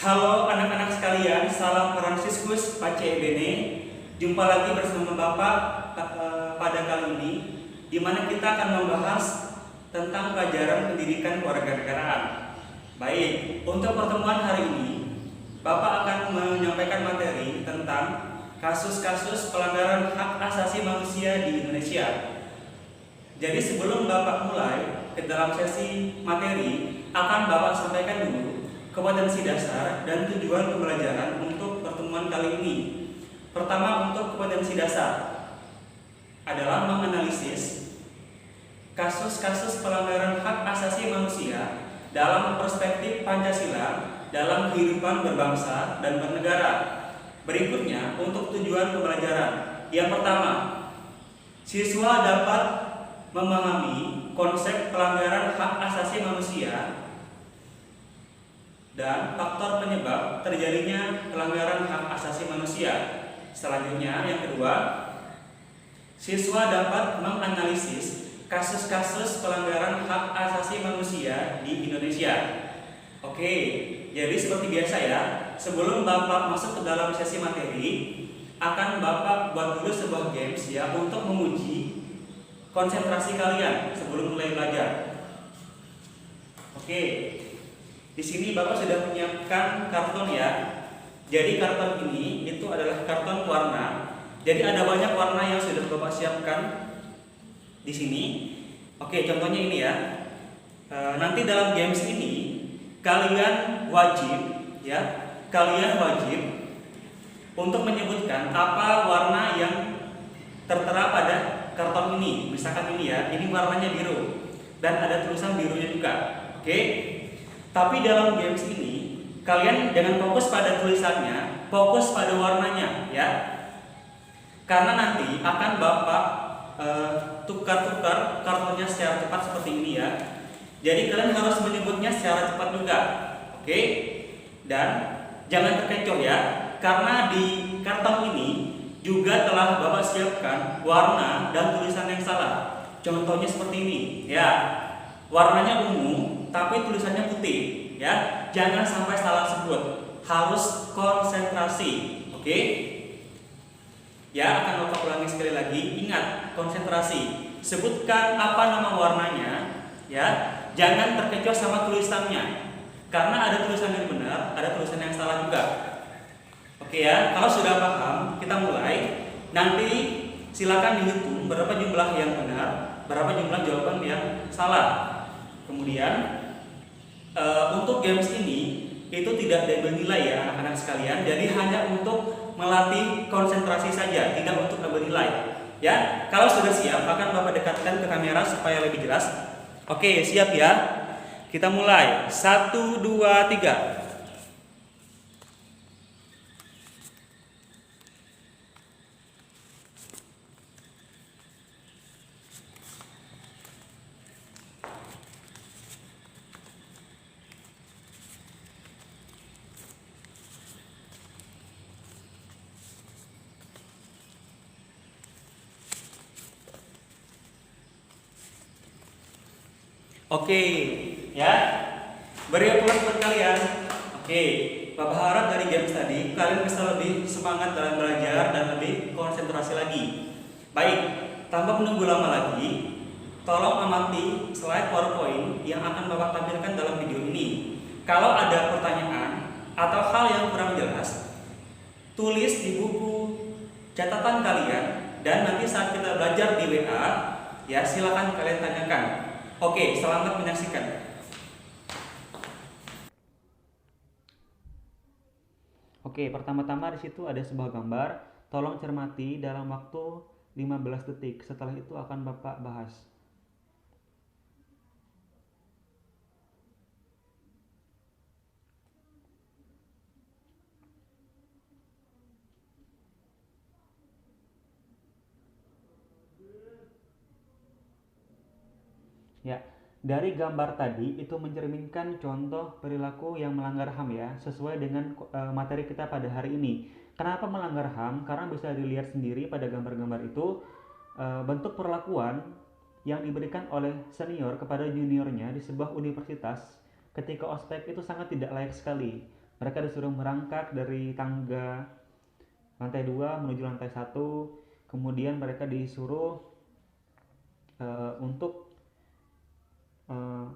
Halo anak-anak sekalian, salam Fransiskus Pace Bene. Jumpa lagi bersama Bapak pada kali ini, di mana kita akan membahas tentang pelajaran pendidikan kewarganegaraan. Baik, untuk pertemuan hari ini, Bapak akan menyampaikan materi tentang kasus-kasus pelanggaran hak asasi manusia di Indonesia. Jadi sebelum Bapak mulai ke dalam sesi materi, akan Bapak sampaikan dulu kompetensi dasar dan tujuan pembelajaran untuk pertemuan kali ini. Pertama, untuk kompetensi dasar adalah menganalisis kasus-kasus pelanggaran hak asasi manusia dalam perspektif Pancasila dalam kehidupan berbangsa dan bernegara. Berikutnya, untuk tujuan pembelajaran. Yang pertama, siswa dapat memahami konsep pelanggaran hak asasi manusia dan faktor penyebab terjadinya pelanggaran hak asasi manusia. Selanjutnya, yang kedua, siswa dapat menganalisis kasus-kasus pelanggaran hak asasi manusia di Indonesia. Oke, jadi seperti biasa ya, sebelum Bapak masuk ke dalam sesi materi, akan Bapak buat dulu sebuah games ya untuk menguji konsentrasi kalian sebelum mulai belajar. Oke. Di sini Bapak sudah menyiapkan karton ya. Jadi karton ini itu adalah karton warna. Jadi ada banyak warna yang sudah Bapak siapkan di sini. Oke, contohnya ini ya. Nanti dalam games ini kalian wajib untuk menyebutkan apa warna yang tertera pada karton ini. Misalkan ini ya, ini warnanya biru dan ada tulisan birunya juga. Oke. Tapi dalam games ini kalian jangan fokus pada tulisannya, fokus pada warnanya ya. Karena nanti akan Bapak tukar-tukar kartonnya secara cepat seperti ini ya. Jadi kalian harus menyebutnya secara cepat juga. Oke? Dan jangan terkecoh ya, karena di karton ini juga telah Bapak siapkan warna dan tulisan yang salah. Contohnya seperti ini ya. Warnanya ungu tapi tulisannya putih ya. Jangan sampai salah sebut. Harus konsentrasi. Oke? Ya, akan Bapak ulangi sekali lagi. Ingat, konsentrasi. Sebutkan apa nama warnanya ya. Jangan terkecoh sama tulisannya. Karena ada tulisan yang benar, ada tulisan yang salah juga. Oke ya, kalau sudah paham, kita mulai. Nanti silakan dihitung berapa jumlah yang benar, berapa jumlah jawaban yang salah. Kemudian untuk games ini itu tidak diambil nilai ya anak-anak sekalian. Jadi hanya untuk melatih konsentrasi saja, tidak untuk ambil nilai. Ya, kalau sudah siap akan Bapak dekatkan ke kamera supaya lebih jelas. Oke, siap ya. Kita mulai. 1, 2, 3. Oke, ya. Beri aplaus buat kalian. Oke, Bapak harap dari games tadi kalian bisa lebih semangat dalam belajar dan lebih konsentrasi lagi. Baik, tanpa menunggu lama lagi, tolong amati slide PowerPoint yang akan Bapak tampilkan dalam video ini. Kalau ada pertanyaan atau hal yang kurang jelas, tulis di buku catatan kalian dan nanti saat kita belajar di WA, ya silakan kalian tanyakan. Oke, selamat menyaksikan. Oke, pertama-tama di situ ada sebuah gambar. Tolong cermati dalam waktu 15 detik. Setelah itu akan Bapak bahas. Ya, dari gambar tadi itu mencerminkan contoh perilaku yang melanggar HAM ya, sesuai dengan materi kita pada hari ini. Kenapa melanggar HAM? Karena bisa dilihat sendiri pada gambar-gambar itu bentuk perlakuan yang diberikan oleh senior kepada juniornya di sebuah universitas ketika ospek itu sangat tidak layak sekali. Mereka disuruh merangkak dari tangga lantai 2 menuju lantai 1. Kemudian mereka disuruh untuk uh,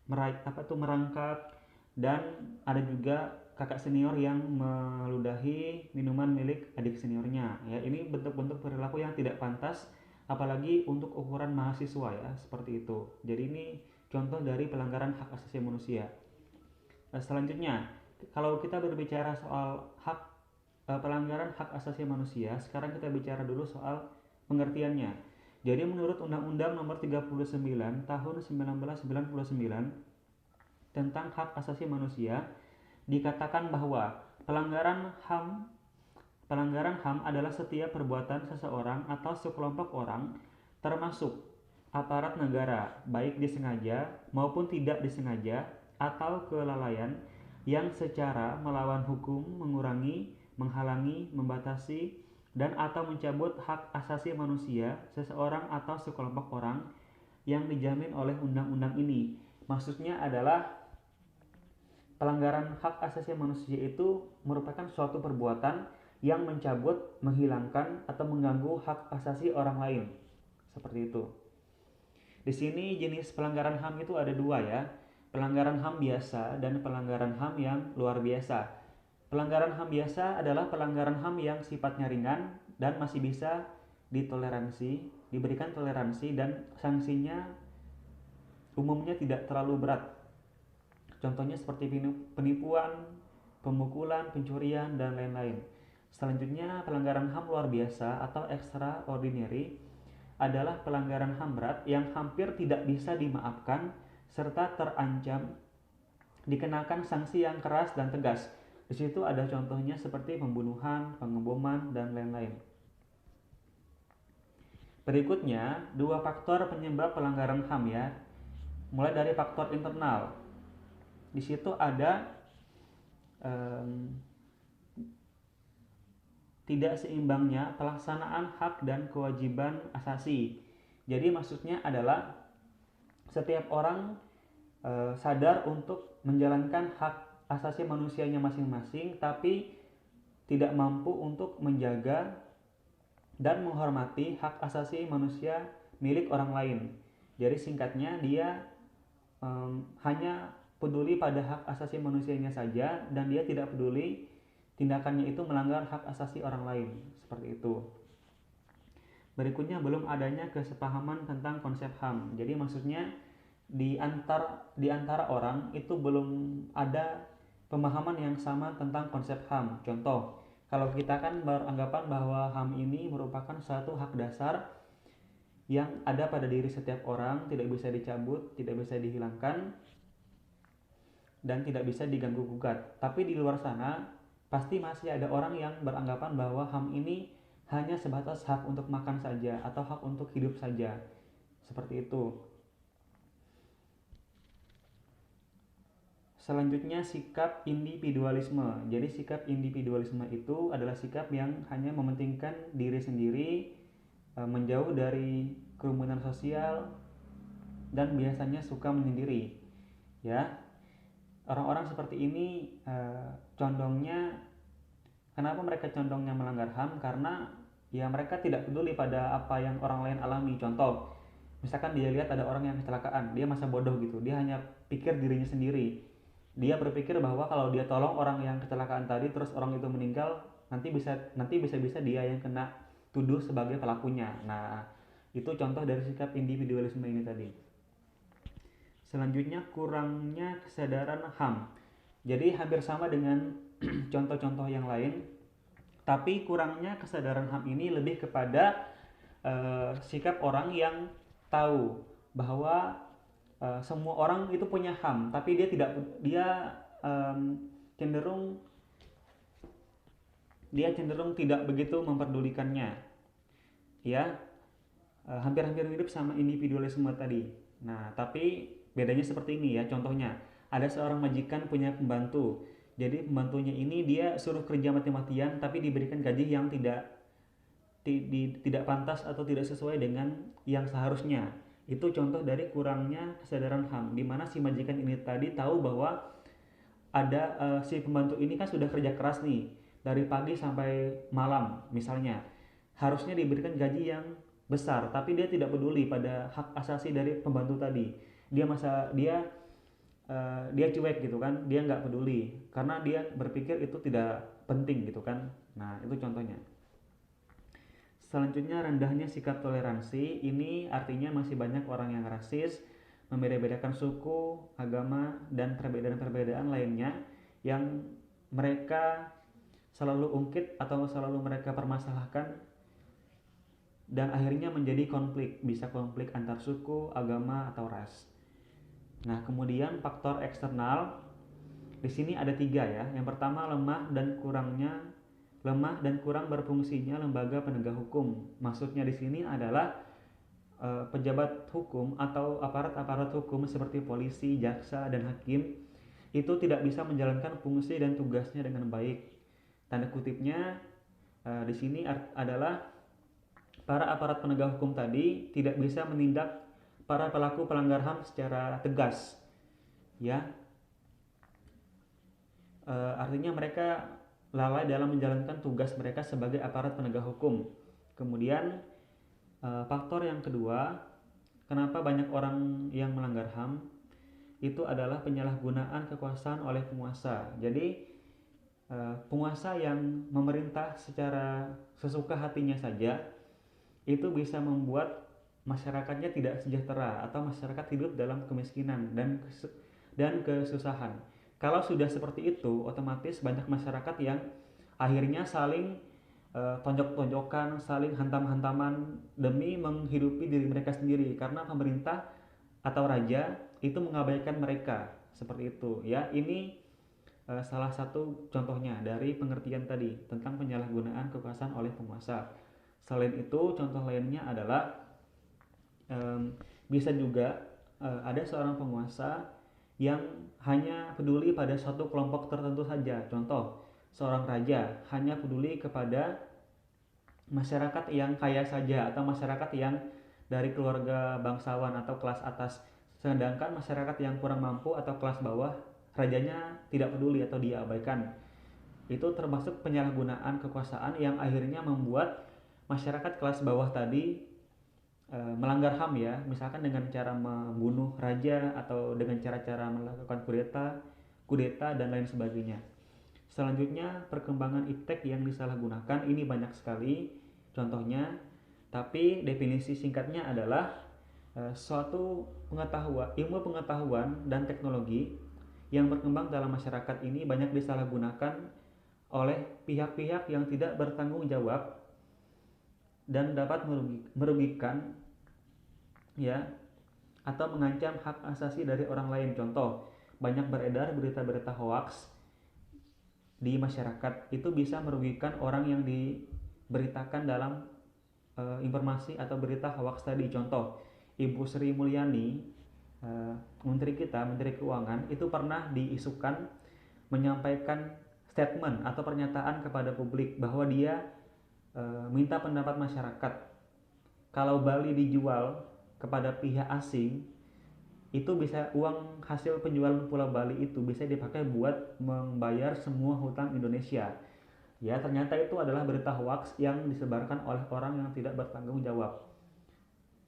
merangkak, dan ada juga kakak senior yang meludahi minuman milik adik seniornya. Ya, ini bentuk-bentuk perilaku yang tidak pantas, apalagi untuk ukuran mahasiswa ya, seperti itu. Jadi ini contoh dari pelanggaran hak asasi manusia. Selanjutnya, kalau kita berbicara soal pelanggaran hak asasi manusia, sekarang kita bicara dulu soal pengertiannya. Jadi menurut Undang-Undang Nomor 39 Tahun 1999 tentang hak asasi manusia, dikatakan bahwa pelanggaran HAM adalah setiap perbuatan seseorang atau sekelompok orang, termasuk aparat negara, baik disengaja maupun tidak disengaja, atau kelalaian yang secara melawan hukum mengurangi, menghalangi, membatasi, dan atau mencabut hak asasi manusia seseorang atau sekelompok orang yang dijamin oleh undang-undang ini. Maksudnya adalah pelanggaran hak asasi manusia itu merupakan suatu perbuatan yang mencabut, menghilangkan, atau mengganggu hak asasi orang lain. Seperti itu. Di sini jenis pelanggaran HAM itu ada dua ya. Pelanggaran HAM biasa dan pelanggaran HAM yang luar biasa. Pelanggaran HAM biasa adalah pelanggaran HAM yang sifatnya ringan dan masih bisa diberikan toleransi, dan sanksinya umumnya tidak terlalu berat. Contohnya seperti penipuan, pemukulan, pencurian, dan lain-lain. Selanjutnya, pelanggaran HAM luar biasa atau extraordinary adalah pelanggaran HAM berat yang hampir tidak bisa dimaafkan serta terancam dikenakan sanksi yang keras dan tegas. Di situ ada contohnya seperti pembunuhan, pengeboman, dan lain-lain. Berikutnya, dua faktor penyebab pelanggaran HAM ya. Mulai dari faktor internal. Di situ ada tidak seimbangnya pelaksanaan hak dan kewajiban asasi. Jadi maksudnya adalah setiap orang sadar untuk menjalankan hak asasi manusianya masing-masing, tapi tidak mampu untuk menjaga dan menghormati hak asasi manusia milik orang lain. Jadi singkatnya dia hanya peduli pada hak asasi manusianya saja, dan dia tidak peduli tindakannya itu melanggar hak asasi orang lain. Seperti itu. Berikutnya, belum adanya kesepahaman tentang konsep HAM. Jadi maksudnya di antara orang itu belum ada pemahaman yang sama tentang konsep HAM. Contoh, kalau kita kan beranggapan bahwa HAM ini merupakan suatu hak dasar yang ada pada diri setiap orang, tidak bisa dicabut, tidak bisa dihilangkan, dan tidak bisa diganggu gugat. Tapi di luar sana pasti masih ada orang yang beranggapan bahwa HAM ini hanya sebatas hak untuk makan saja atau hak untuk hidup saja. Seperti itu. Selanjutnya, sikap individualisme. Jadi sikap individualisme itu adalah sikap yang hanya mementingkan diri sendiri, menjauh dari kerumunan sosial, dan biasanya suka menyendiri. Ya, orang-orang seperti ini condongnya, kenapa mereka condongnya melanggar HAM? Karena ya mereka tidak peduli pada apa yang orang lain alami. Contoh, misalkan dia lihat ada orang yang kecelakaan, dia masa bodoh gitu, dia hanya pikir dirinya sendiri. Dia berpikir bahwa kalau dia tolong orang yang kecelakaan tadi terus orang itu meninggal, nanti bisa dia yang kena tuduh sebagai pelakunya. Nah, itu contoh dari sikap individualisme ini tadi. Selanjutnya, kurangnya kesadaran HAM. Jadi hampir sama dengan contoh-contoh yang lain, tapi kurangnya kesadaran HAM ini lebih kepada sikap orang yang tahu bahwa semua orang itu punya HAM, tapi cenderung tidak begitu memperdulikannya. Ya, hampir-hampir mirip sama individualisme tadi. Nah, tapi bedanya seperti ini ya. Contohnya, ada seorang majikan punya pembantu. Jadi pembantunya ini dia suruh kerja mati-matian, tapi diberikan gaji yang tidak pantas atau tidak sesuai dengan yang seharusnya. Itu contoh dari kurangnya kesadaran HAM, di mana si majikan ini tadi tahu bahwa ada si pembantu ini kan sudah kerja keras nih dari pagi sampai malam misalnya, harusnya diberikan gaji yang besar, tapi dia tidak peduli pada hak asasi dari pembantu tadi. Dia cuek gitu kan, dia nggak peduli karena dia berpikir itu tidak penting gitu kan. Nah itu contohnya. Selanjutnya, rendahnya sikap toleransi. Ini artinya masih banyak orang yang rasis, membeda-bedakan suku, agama, dan perbedaan-perbedaan lainnya yang mereka selalu ungkit atau selalu mereka permasalahkan, dan akhirnya menjadi konflik, bisa konflik antar suku, agama, atau ras. Nah, kemudian faktor eksternal di sini ada 3 ya. Yang pertama, lemah dan kurang berfungsinya lembaga penegak hukum. Maksudnya di sini adalah pejabat hukum atau aparat-aparat hukum seperti polisi, jaksa, dan hakim itu tidak bisa menjalankan fungsi dan tugasnya dengan baik. Tanda kutipnya di sini adalah para aparat penegak hukum tadi tidak bisa menindak para pelaku pelanggar HAM secara tegas, ya. Artinya mereka lalai dalam menjalankan tugas mereka sebagai aparat penegak hukum. Kemudian faktor yang kedua, kenapa banyak orang yang melanggar HAM itu adalah penyalahgunaan kekuasaan oleh penguasa. Jadi penguasa yang memerintah secara sesuka hatinya saja itu bisa membuat masyarakatnya tidak sejahtera atau masyarakat hidup dalam kemiskinan dan kesusahan. Kalau sudah seperti itu, otomatis banyak masyarakat yang akhirnya saling tonjok-tonjokan, saling hantam-hantaman demi menghidupi diri mereka sendiri karena pemerintah atau raja itu mengabaikan mereka, seperti itu ya. Ini salah satu contohnya dari pengertian tadi tentang penyalahgunaan kekuasaan oleh penguasa. Selain itu, contoh lainnya adalah bisa juga ada seorang penguasa yang hanya peduli pada suatu kelompok tertentu saja. Contoh, seorang raja hanya peduli kepada masyarakat yang kaya saja atau masyarakat yang dari keluarga bangsawan atau kelas atas, sedangkan masyarakat yang kurang mampu atau kelas bawah rajanya tidak peduli atau dia abaikan. Itu termasuk penyalahgunaan kekuasaan yang akhirnya membuat masyarakat kelas bawah tadi melanggar HAM ya, misalkan dengan cara membunuh raja atau dengan cara-cara melakukan kudeta dan lain sebagainya. Selanjutnya, perkembangan iptek yang disalahgunakan ini banyak sekali contohnya, tapi definisi singkatnya adalah suatu ilmu pengetahuan dan teknologi yang berkembang dalam masyarakat ini banyak disalahgunakan oleh pihak-pihak yang tidak bertanggung jawab dan dapat merugikan ya atau mengancam hak asasi dari orang lain. Contoh, banyak beredar berita-berita hoaks di masyarakat, itu bisa merugikan orang yang diberitakan dalam informasi atau berita hoaks tadi. Contoh, Ibu Sri Mulyani, Menteri Keuangan, itu pernah diisukan menyampaikan statement atau pernyataan kepada publik bahwa dia minta pendapat masyarakat, kalau Bali dijual kepada pihak asing, itu bisa uang hasil penjualan Pulau Bali itu bisa dipakai buat membayar semua hutang Indonesia. Ya, ternyata itu adalah berita hoaks yang disebarkan oleh orang yang tidak bertanggung jawab.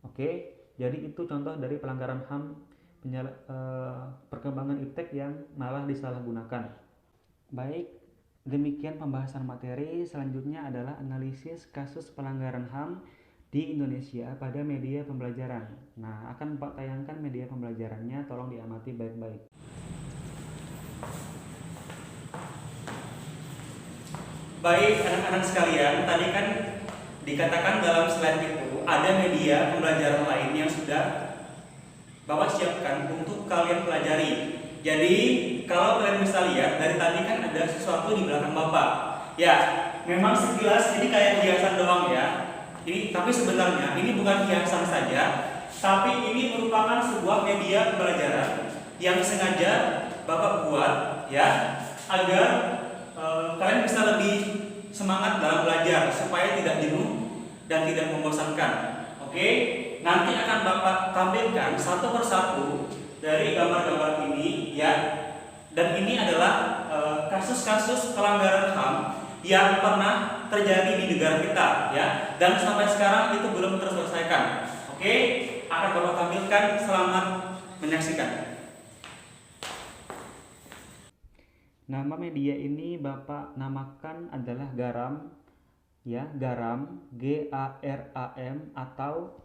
Oke, jadi itu contoh dari pelanggaran HAM, perkembangan iptek yang malah disalahgunakan. Baik, demikian pembahasan materi. Selanjutnya adalah analisis kasus pelanggaran HAM di Indonesia pada media pembelajaran. Nah, akan Pak tayangkan media pembelajarannya, tolong diamati baik-baik. Baik anak-anak sekalian, tadi kan dikatakan dalam slide itu ada media pembelajaran lain yang sudah Bapak siapkan untuk kalian pelajari. Jadi kalau kalian bisa lihat dari tadi kan ada sesuatu di belakang Bapak. Ya, memang sekilas ini kayak hiasan doang ya. Tapi sebenarnya ini bukan hiasan saja, tapi ini merupakan sebuah media pembelajaran yang sengaja Bapak buat ya agar kalian bisa lebih semangat dalam belajar supaya tidak jenuh dan tidak membosankan. Oke, nanti akan Bapak tampilkan satu persatu dari gambar-gambar ini ya. Dan ini adalah kasus-kasus pelanggaran HAM yang pernah terjadi di negara kita, ya. Dan sampai sekarang itu belum terselesaikan. Oke, akan Bapak tampilkan. Selamat menyaksikan. Nama media ini Bapak namakan adalah Garam, ya, Garam, GARAM, atau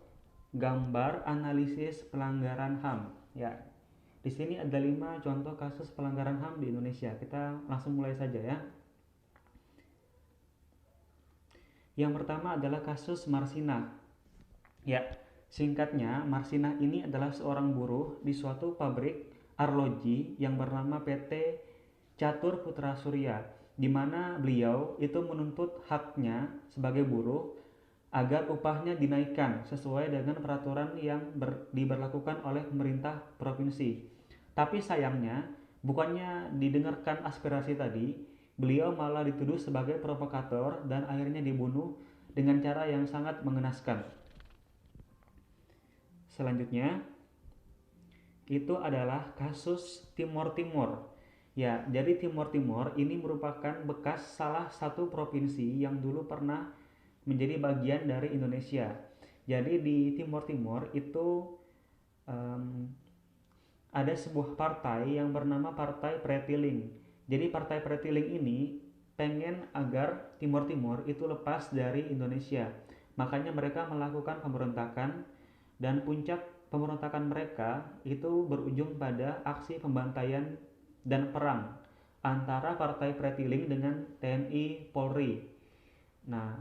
Gambar Analisis Pelanggaran HAM, ya. Di sini ada 5 contoh kasus pelanggaran HAM di Indonesia. Kita langsung mulai saja, ya. Yang pertama adalah kasus Marsinah. Ya, singkatnya, Marsinah ini adalah seorang buruh di suatu pabrik arloji yang bernama PT Catur Putra Surya, di mana beliau itu menuntut haknya sebagai buruh agar upahnya dinaikkan sesuai dengan peraturan yang diberlakukan oleh pemerintah provinsi. Tapi sayangnya, bukannya didengarkan aspirasi tadi, beliau malah dituduh sebagai provokator dan akhirnya dibunuh dengan cara yang sangat mengenaskan. Selanjutnya, itu adalah kasus Timor Timur. Ya, jadi Timor Timur ini merupakan bekas salah satu provinsi yang dulu pernah menjadi bagian dari Indonesia. Jadi di Timor Timur itu ada sebuah partai yang bernama Partai Pretiling. Jadi Partai Pretiling ini pengen agar Timor Timur itu lepas dari Indonesia. Makanya mereka melakukan pemberontakan, dan puncak pemberontakan mereka itu berujung pada aksi pembantaian dan perang antara Partai Pretiling dengan TNI Polri. Nah,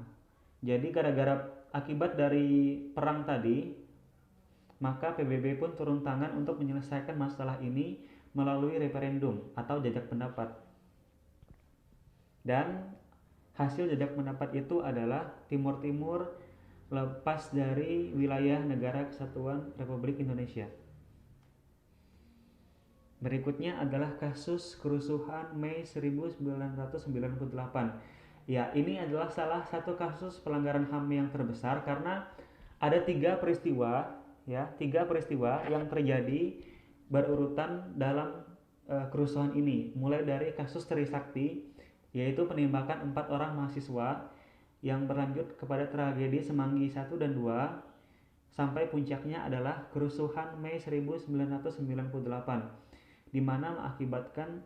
jadi gara-gara akibat dari perang tadi, maka PBB pun turun tangan untuk menyelesaikan masalah ini melalui referendum atau jajak pendapat. Dan hasil jajak pendapat itu adalah Timor Timur lepas dari wilayah Negara Kesatuan Republik Indonesia. Berikutnya adalah kasus kerusuhan Mei 1998. Ya, ini adalah salah satu kasus pelanggaran HAM yang terbesar karena ada 3 peristiwa, ya, 3 peristiwa yang terjadi berurutan dalam kerusuhan ini. Mulai dari kasus Trisakti, yaitu penembakan 4 orang mahasiswa, yang berlanjut kepada tragedi Semanggi 1 dan 2, sampai puncaknya adalah kerusuhan Mei 1998, di mana mengakibatkan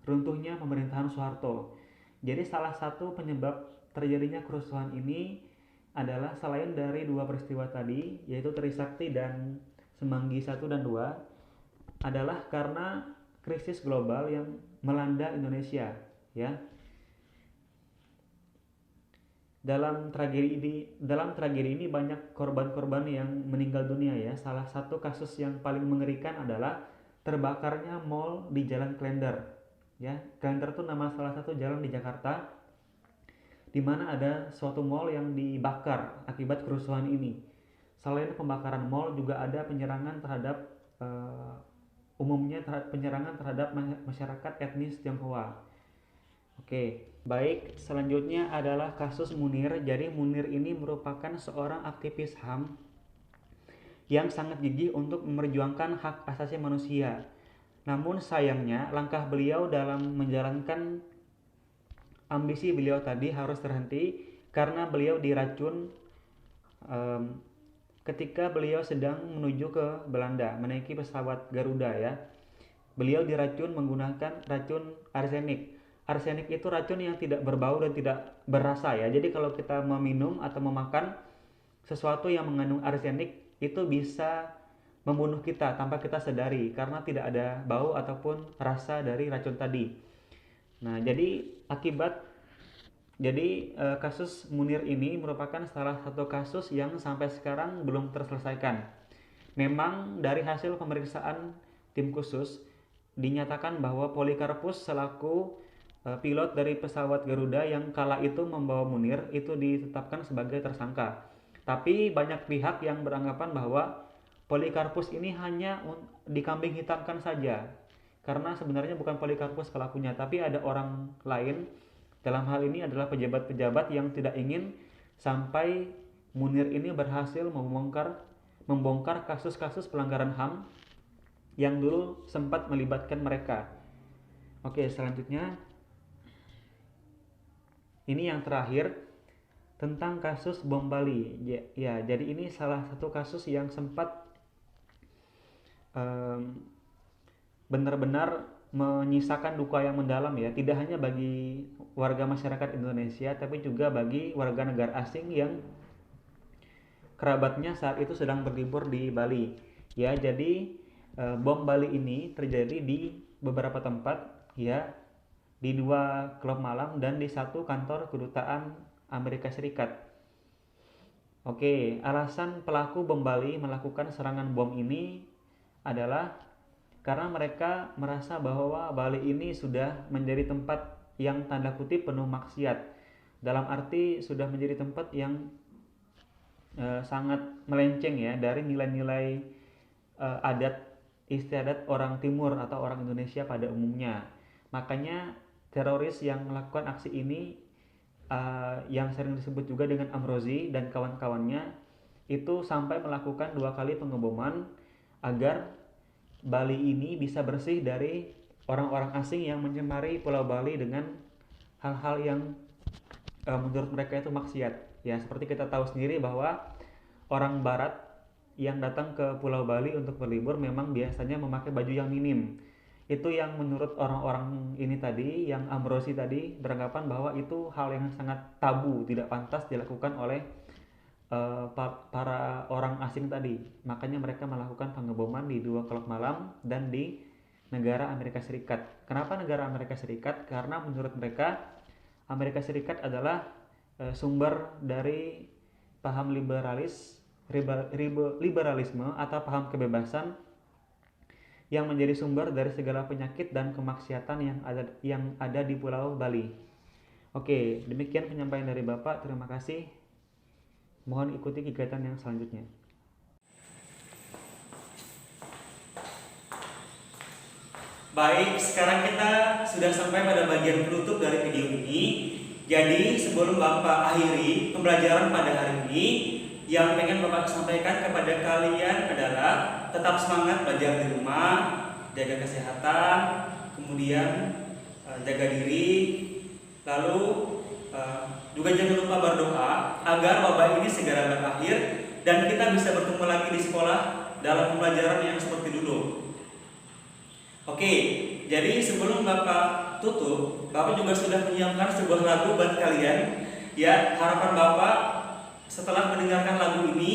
runtuhnya pemerintahan Soeharto. Jadi salah satu penyebab terjadinya kerusuhan ini adalah selain dari 2 peristiwa tadi, yaitu Trisakti dan Semanggi 1 dan 2, adalah karena krisis global yang melanda Indonesia, ya. Dalam tragedi ini banyak korban-korban yang meninggal dunia, ya. Salah satu kasus yang paling mengerikan adalah terbakarnya mall di Jalan Klender, ya. Klender itu nama salah satu jalan di Jakarta, di mana ada suatu mall yang dibakar akibat kerusuhan ini. Selain pembakaran mall, juga ada penyerangan terhadap penyerangan terhadap masyarakat etnis Tionghoa. Oke, baik, selanjutnya adalah kasus Munir. Jadi Munir ini merupakan seorang aktivis HAM yang sangat gigih untuk memperjuangkan hak asasi manusia. Namun sayangnya langkah beliau dalam menjalankan ambisi beliau tadi harus terhenti karena beliau diracun ketika beliau sedang menuju ke Belanda menaiki pesawat Garuda, ya. Beliau diracun menggunakan racun arsenik. Arsenik itu racun yang tidak berbau dan tidak berasa, ya. Jadi kalau kita meminum atau memakan sesuatu yang mengandung arsenik, itu bisa membunuh kita tanpa kita sadari karena tidak ada bau ataupun rasa dari racun tadi. Nah, jadi kasus Munir ini merupakan salah satu kasus yang sampai sekarang belum terselesaikan. Memang dari hasil pemeriksaan tim khusus dinyatakan bahwa Polikarpus selaku pilot dari pesawat Garuda yang kala itu membawa Munir itu ditetapkan sebagai tersangka. Tapi banyak pihak yang beranggapan bahwa Polikarpus ini hanya dikambing hitamkan saja, karena sebenarnya bukan Polikarpus pelakunya, tapi ada orang lain. Dalam hal ini adalah pejabat-pejabat yang tidak ingin sampai Munir ini berhasil membongkar kasus-kasus pelanggaran HAM yang dulu sempat melibatkan mereka. Oke, selanjutnya ini yang terakhir tentang kasus bom Bali. Ya, jadi ini salah satu kasus yang sempat benar-benar menyisakan duka yang mendalam ya, tidak hanya bagi warga masyarakat Indonesia tapi juga bagi warga negara asing yang kerabatnya saat itu sedang berlibur di Bali. Ya, jadi bom Bali ini terjadi di beberapa tempat ya, di 2 klub malam dan di 1 kantor kedutaan Amerika Serikat. Oke, alasan pelaku bom Bali melakukan serangan bom ini adalah karena mereka merasa bahwa Bali ini sudah menjadi tempat yang tanda kutip penuh maksiat. Dalam arti sudah menjadi tempat yang sangat melenceng ya dari nilai-nilai adat istiadat orang Timur atau orang Indonesia pada umumnya. Makanya teroris yang melakukan aksi ini yang sering disebut juga dengan Amrozi dan kawan-kawannya itu sampai melakukan 2 kali pengeboman agar Bali ini bisa bersih dari orang-orang asing yang mencemari Pulau Bali dengan hal-hal yang menurut mereka itu maksiat. Ya, seperti kita tahu sendiri bahwa orang barat yang datang ke Pulau Bali untuk berlibur memang biasanya memakai baju yang minim. Itu yang menurut orang-orang ini tadi, yang Amrozi tadi, beranggapan bahwa itu hal yang sangat tabu, tidak pantas dilakukan oleh para orang asing tadi. Makanya mereka melakukan pengeboman di 2 klub malam dan di negara Amerika Serikat. Kenapa negara Amerika Serikat? Karena menurut mereka Amerika Serikat adalah sumber dari paham liberalisme atau paham kebebasan yang menjadi sumber dari segala penyakit dan kemaksiatan yang ada di Pulau Bali. Oke, demikian penyampaian dari Bapak. Terima kasih. Mohon ikuti kegiatan yang selanjutnya. Baik, sekarang kita sudah sampai pada bagian penutup dari video ini. Jadi sebelum Bapak akhiri pembelajaran pada hari ini, yang pengen Bapak sampaikan kepada kalian adalah tetap semangat belajar di rumah, jaga kesehatan, kemudian jaga diri, lalu juga jangan lupa berdoa agar wabah ini segera berakhir dan kita bisa bertemu lagi di sekolah dalam pembelajaran yang seperti dulu. Oke, jadi sebelum Bapak tutup, Bapak juga sudah menyiapkan sebuah lagu buat kalian. Ya, harapan Bapak setelah mendengarkan lagu ini,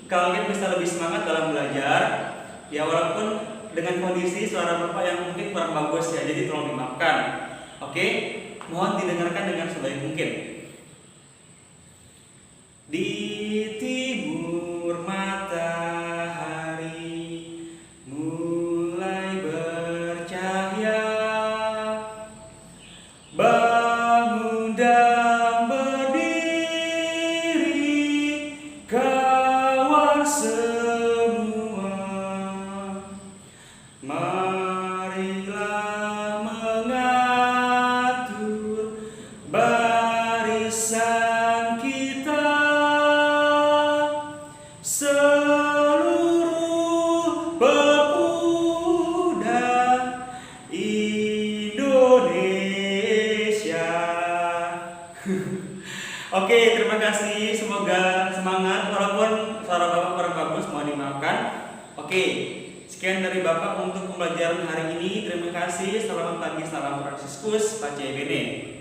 kalian bisa lebih semangat dalam belajar. Ya, walaupun dengan kondisi suara Bapak yang mungkin kurang bagus ya, jadi tolong dimaafkan. Oke, mohon didengarkan dengan sebaik mungkin. Di timur matahari mulai bercahaya, bangun dan berdiri kawan semua, marilah mengatur barisan kita, seluruh pemuda Indonesia. Oke, terima kasih. Semoga semangat walaupun suara Bapak kurang bagus, mohon dimaafkan. Oke, sekian dari Bapak untuk pembelajaran hari ini. Terima kasih. Selamat pagi, salam Fransiskus, Pace Bene.